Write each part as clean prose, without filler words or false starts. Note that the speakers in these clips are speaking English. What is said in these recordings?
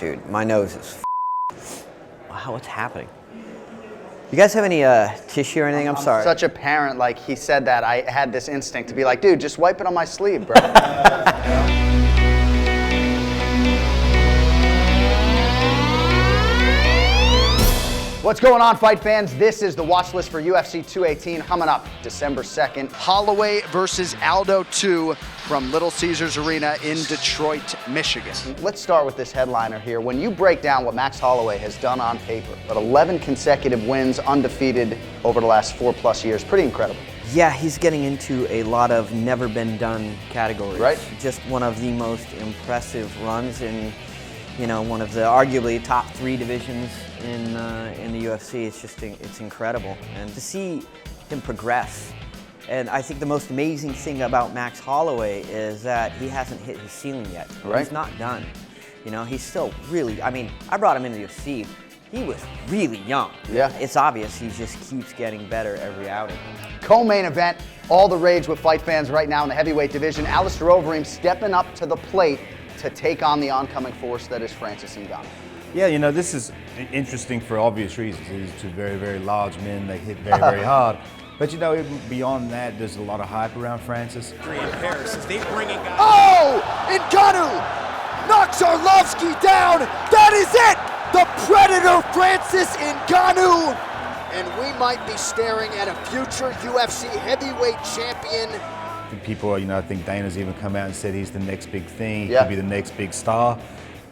dude, my nose is wow, what's happening? You guys have any tissue or anything? I'm sorry. Such a parent, like he said that, I had this instinct to be like, dude, just wipe it on my sleeve, bro. What's going on, fight fans? This is the watch list for UFC 218 coming up December 2nd. Holloway versus Aldo 2 from Little Caesars Arena in Detroit, Michigan. Let's start with this headliner here. When you break down what Max Holloway has done on paper, but 11 consecutive wins, undefeated over the last 4+ years, pretty incredible. Yeah, he's getting into a lot of never been done categories. Right. Just one of the most impressive runs in, you know, one of the arguably top 3 divisions in the UFC. It's incredible, and to see him progress. And I think the most amazing thing about Max Holloway is that he hasn't hit his ceiling yet. Right. He's not done. You know, he's still really, I mean, I brought him into the UFC. He was really young. Yeah. It's obvious he just keeps getting better every outing. Co-main event, all the rage with fight fans right now in the heavyweight division. Alistair Overeem stepping up to the plate to take on the oncoming force that is Francis Ngannou. Yeah, you know, this is interesting for obvious reasons. These are two very, very large men. They hit very, very hard. But you know, beyond that, there's a lot of hype around Francis. Oh! Ngannou knocks Arlovsky down. That is it! The Predator Francis Ngannou. And we might be staring at a future UFC heavyweight champion. People, you know, I think Dana's even come out and said he's the next big thing. He Yeah. could be the next big star.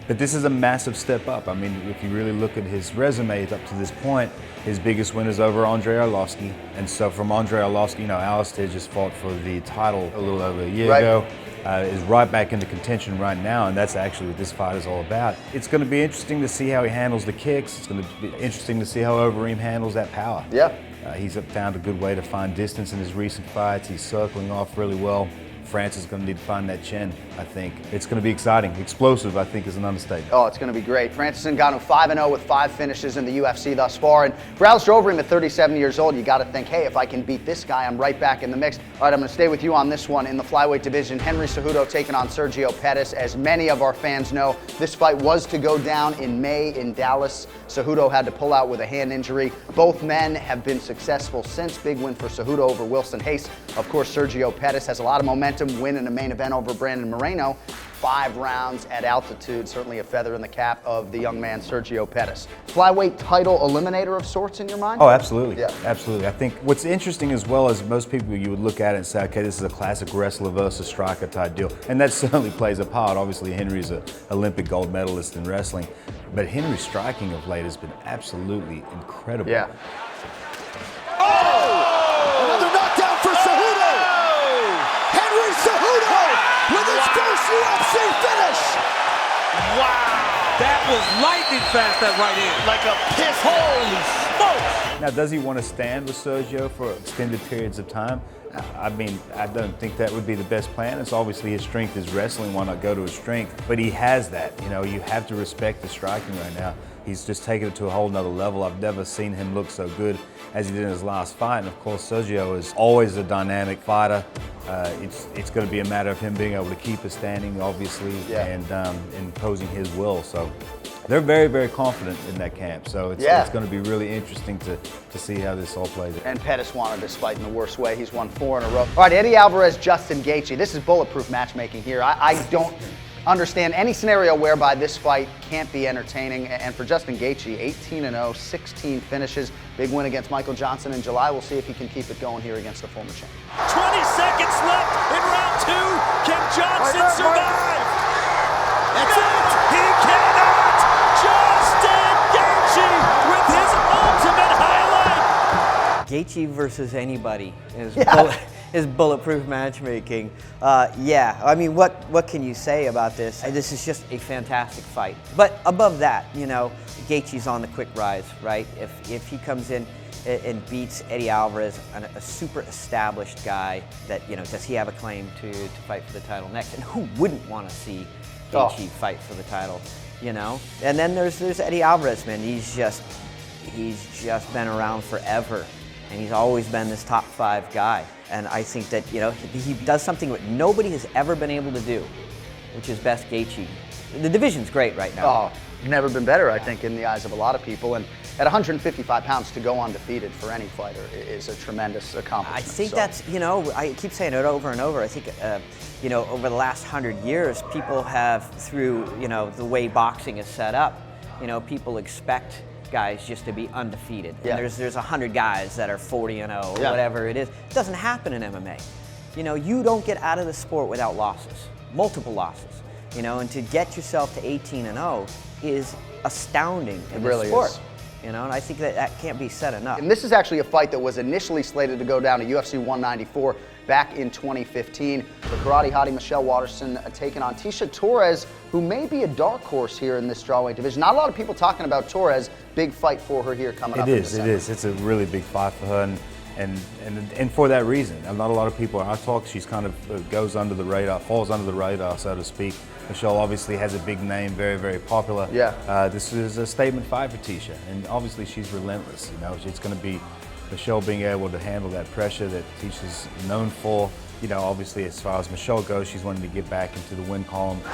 But this is a massive step up. I mean, if you really look at his resume up to this point, his biggest win is over Andrei Arlovsky. And so from Andrei Arlovsky, you know, Alistair just fought for the title a little over a year ago. Is right back into contention right now, and that's actually what this fight is all about. It's going to be interesting to see how he handles the kicks. It's going to be interesting to see how Overeem handles that power. Yeah. He's found a good way to find distance in his recent fights. He's circling off really well. Francis is going to need to find that chin, I think. It's going to be exciting. Explosive, I think, is an understatement. Oh, it's going to be great. Francis Ngannou 5-0 with 5 finishes in the UFC thus far. And for Alistair Overeem at 37 years old, you got to think, hey, if I can beat this guy, I'm right back in the mix. All right, I'm going to stay with you on this one. In the flyweight division, Henry Cejudo taking on Sergio Pettis. As many of our fans know, this fight was to go down in May in Dallas. Cejudo had to pull out with a hand injury. Both men have been successful since. Big win for Cejudo over Wilson Hayes. Of course, Sergio Pettis has a lot of momentum, win in the main event over Brandon Moreno. 5 rounds at altitude, certainly a feather in the cap of the young man Sergio Pettis. Flyweight title eliminator of sorts in your mind? Oh, absolutely. Yeah. Absolutely. I think what's interesting as well is most people, you would look at it and say, okay, this is a classic wrestler versus striker type deal. And that certainly plays a part. Obviously, Henry's an Olympic gold medalist in wrestling. But Henry's striking of late has been absolutely incredible. Yeah. Another knockdown for Cejudo. Henry Cejudo with his first UFC finish. Wow, that was lightning fast, that right hand. Like a piss. Holy smokes. Now, does he want to stand with Sergio for extended periods of time? I mean, I don't think that would be the best plan. It's obviously his strength is wrestling. Why not go to his strength? But he has that. You know, you have to respect the striking right now. He's just taken it to a whole nother level. I've never seen him look so good as he did in his last fight. And of course, Sergio is always a dynamic fighter. It's going to be a matter of him being able to keep it standing, obviously, and imposing his will. So they're very, very confident in that camp. So it's going to be really interesting to see how this all plays out. And Pettis wanted this fight in the worst way. He's won 4 in a row. All right, Eddie Alvarez, Justin Gaethje. This is bulletproof matchmaking here. I don't understand any scenario whereby this fight can't be entertaining. And for Justin Gaethje, 18-0, 16 finishes. Big win against Michael Johnson in July. We'll see if he can keep it going here against the former champ. 20 seconds left in round 2. Can Johnson survive? That's it. He cannot. Justin Gaethje with his ultimate highlight. Gaethje versus anybody is bulletproof matchmaking. Yeah, I mean, what can you say about this? This is just a fantastic fight. But above that, you know, Gaethje's on the quick rise, right? If he comes in and beats Eddie Alvarez, a super established guy, that, you know, does he have a claim to fight for the title next? And who wouldn't want to see Gaethje fight for the title, you know? And then there's Eddie Alvarez, man. He's just been around forever, and he's always been this top 5 guy. And I think that, you know, he does something that nobody has ever been able to do, which is best Gaethje. The division's great right now. never been better, I think, in the eyes of a lot of people. And at 155 pounds to go undefeated for any fighter is a tremendous accomplishment. I think that's, you know, I keep saying it over and over. I think, you know, over the last 100 years, people have, through, you know, the way boxing is set up, you know, people expect guys just to be undefeated. Yeah. And there's 100 guys that are 40-0, whatever it is. It doesn't happen in MMA. You know, you don't get out of the sport without losses, multiple losses. You know, and to get yourself to 18-0 is astounding in the sport. You know, and I think that can't be said enough. And this is actually a fight that was initially slated to go down to UFC 194 back in 2015. The karate hottie Michelle Waterson taking on Tecia Torres, who may be a dark horse here in this strawweight division. Not a lot of people talking about Torres. Big fight for her here coming up in December. It is. It's a really big fight for her, and for that reason. Not a lot of people, I talk, she's kind of goes under the radar, falls under the radar, so to speak. Michelle obviously has a big name, very, very popular. Yeah. This is a statement fight for Tecia, and obviously she's relentless. You know, it's going to be Michelle being able to handle that pressure that Ticia's known for. You know, obviously as far as Michelle goes, she's wanting to get back into the win column. She's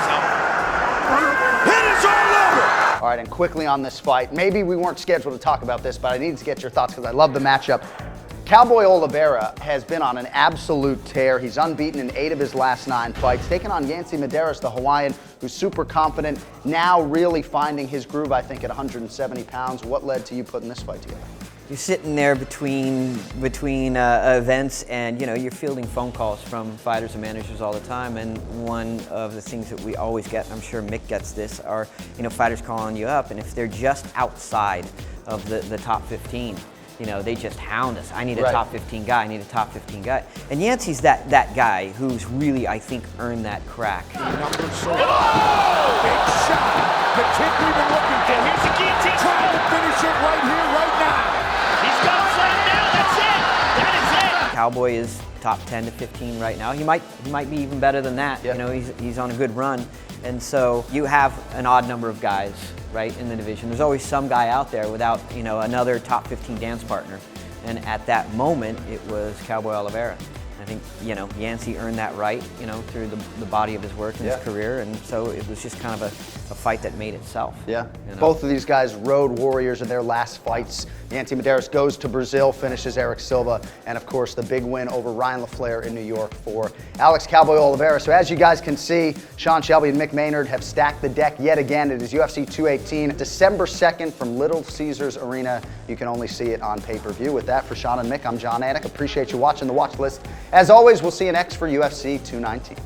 out. It is all over! All right, and quickly on this fight, maybe we weren't scheduled to talk about this, but I needed to get your thoughts because I love the matchup. Cowboy Oliveira has been on an absolute tear. He's unbeaten in 8 of his last 9 fights, taking on YANCY MEDEIROS, the Hawaiian, who's super confident, now really finding his groove, I think, at 170 pounds. What led to you putting this fight together? You're sitting there between events, and you know you're fielding phone calls from fighters and managers all the time. And one of the things that we always get, and I'm sure Mick gets this, are fighters calling you up, and if they're just outside of the top 15, you know, they just hound us. I need a top 15 guy. I need a top 15 guy. And Yancey's that guy who's really, I think, earned that crack. Big shot. The kick we've been looking for. And here's the guillotine. Trying to finish it right here, right now. He's got to slam down. That's it. That is it. Cowboy is top 10 to 15 right now. He might be even better than that. Yeah. You know, he's on a good run. And so you have an odd number of guys, right, in the division. There's always some guy out there without, you know, another top 15 dance partner. And at that moment, it was Cowboy Oliveira. I think, you know, Yancy earned that right, you know, through the body of his work and his career. And so it was just kind of a fight that made itself. Yeah. You know? Both of these guys road warriors in their last fights. YANCY MEDEIROS goes to Brazil, finishes Eric Silva, and of course the big win over Ryan LaFleur in New York for Alex Cowboy Oliveira. So as you guys can see, Sean Shelby and Mick Maynard have stacked the deck yet again. It is UFC 218, December 2nd from Little Caesars Arena. You can only see it on pay-per-view. With that, for Sean and Mick, I'm Jon Anik. Appreciate you watching the watch list. As always, we'll see you next for UFC 219.